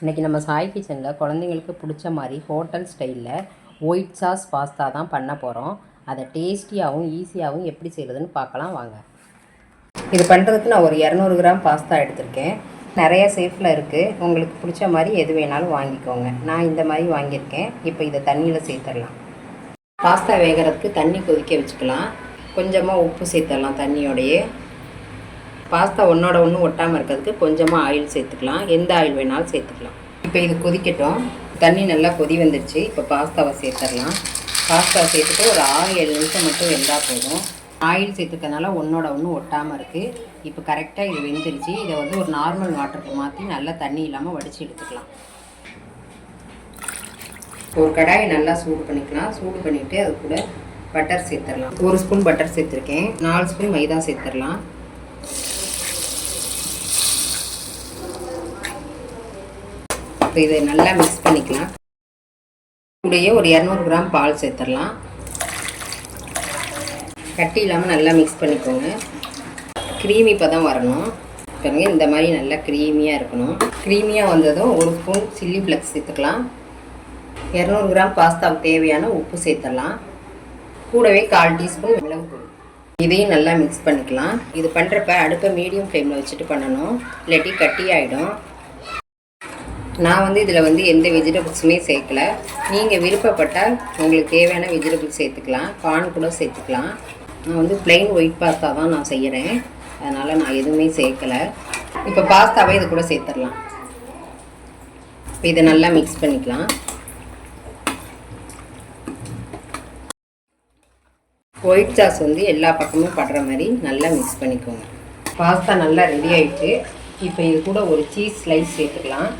இன்றைக்கி நம்ம சாய் கிச்சனில் குழந்தைங்களுக்கு பிடிச்ச மாதிரி ஹோட்டல் ஸ்டைலில் ஒயிட் சாஸ் பாஸ்தா தான் பண்ண போகிறோம். அதை டேஸ்டியாகவும் ஈஸியாகவும் எப்படி செய்கிறதுன்னு பார்க்கலாம் வாங்க. இது பண்ணுறதுக்கு நான் ஒரு 200 கிராம் பாஸ்தா எடுத்திருக்கேன். நிறைய சேஃபில் இருக்குது, உங்களுக்கு பிடிச்ச மாதிரி எது வேணாலும் வாங்கிக்கோங்க. நான் இந்த மாதிரி வாங்கியிருக்கேன். இப்போ இதை தண்ணியில் சேர்த்துடலாம். பாஸ்தா வேகிறதுக்கு தண்ணி கொதிக்க வச்சுக்கலாம். கொஞ்சமாக உப்பு சேர்த்துடலாம் தண்ணியோடையே. பாஸ்தா ஒன்றோட ஒன்று ஒட்டாமல் இருக்கிறதுக்கு கொஞ்சமாக ஆயில் சேர்த்துக்கலாம். எந்த ஆயில் வேணாலும் சேர்த்துக்கலாம். இப்போ இது கொதிக்கட்டும். தண்ணி நல்லா கொதி வந்துடுச்சு. இப்போ பாஸ்தாவை சேர்த்துடலாம். பாஸ்தாவை சேர்த்துட்டு ஒரு 6-7 நிமிஷம் மட்டும் வெந்தால் போதும். ஆயில் சேர்த்துக்கிறதுனால ஒன்றோட ஒன்று ஒட்டாமல் இருக்குது. இப்போ கரெக்டாக இது வெந்துருச்சு. இதை ஒரு நார்மல் வாட்டருக்கு மாற்றி நல்லா தண்ணி இல்லாமல் வடித்து எடுத்துக்கலாம். ஒரு கடாயை நல்லா சூடு பண்ணிக்கலாம். சூடு பண்ணிவிட்டு அது கூட பட்டர் சேர்த்துடலாம். 1 ஸ்பூன் பட்டர் சேர்த்துருக்கேன். 4 ஸ்பூன் மைதா சேர்த்துடலாம். இப்போ இதை நல்லா மிக்ஸ் பண்ணிக்கலாம். கூடயே ஒரு 200 கிராம் பால் சேர்த்துடலாம். கட்டி இல்லாமல் நல்லா மிக்ஸ் பண்ணிக்கோங்க. க்ரீமி பதம் வரணும். பாருங்க, இந்த மாதிரி நல்லா க்ரீமியாக இருக்கணும். க்ரீமியாக வந்ததும் 1 ஸ்பூன் சில்லி ஃப்ளக்ஸ் சேர்த்துக்கலாம். 200 கிராம் பாஸ்தாவுக்கு தேவையான உப்பு சேர்த்துடலாம். கூடவே 1/4 டீஸ்பூன் மிளகுத்தூள். இதையும் நல்லா மிக்ஸ் பண்ணிக்கலாம். இது பண்ணுறப்ப அடுப்பை மீடியம் ஃப்ளேமில் வச்சுட்டு பண்ணணும், இல்லாட்டி கட்டி ஆகிடும். நான் இதில் எந்த வெஜிடபிள்ஸுமே சேர்க்கலை. நீங்கள் விருப்பப்பட்டால் உங்களுக்கு தேவையான வெஜிடபிள்ஸ் சேர்த்துக்கலாம். கார்ன் கூட சேர்த்துக்கலாம். நான் ப்ளைன் ஒயிட் பாஸ்தா தான் நான் செய்கிறேன், அதனால் நான் எதுவுமே சேர்க்கலை. இப்போ பாஸ்தாவை இது கூட சேர்த்துடலாம். இப்போ இதை நல்லா மிக்ஸ் பண்ணிக்கலாம். ஒயிட் சாஸ் எல்லா பக்கமும் படுற மாதிரி நல்லா மிக்ஸ் பண்ணிக்கோங்க. பாஸ்தா நல்லா ரெடி ஆகிடுச்சு. இப்போ இது கூட ஒரு சீஸ் ஸ்லைஸ் சேர்த்துக்கலாம்.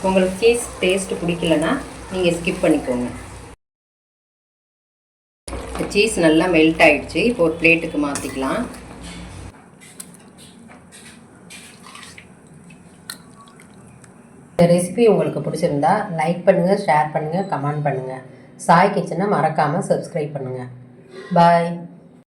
உங்களுக்கு சீஸ் டேஸ்ட்டு பிடிக்கலன்னா நீங்கள் ஸ்கிப் பண்ணிக்கோங்க. சீஸ் நல்லா மெல்ட் ஆகிடுச்சு. இப்போ ஒரு பிளேட்டுக்கு மாற்றிக்கலாம். இந்த ரெசிபி உங்களுக்கு பிடிச்சிருந்தா லைக் பண்ணுங்கள், ஷேர் பண்ணுங்கள், கமெண்ட் பண்ணுங்கள். சாய் கிச்சனை மறக்காமல் சப்ஸ்கிரைப் பண்ணுங்கள். பாய்.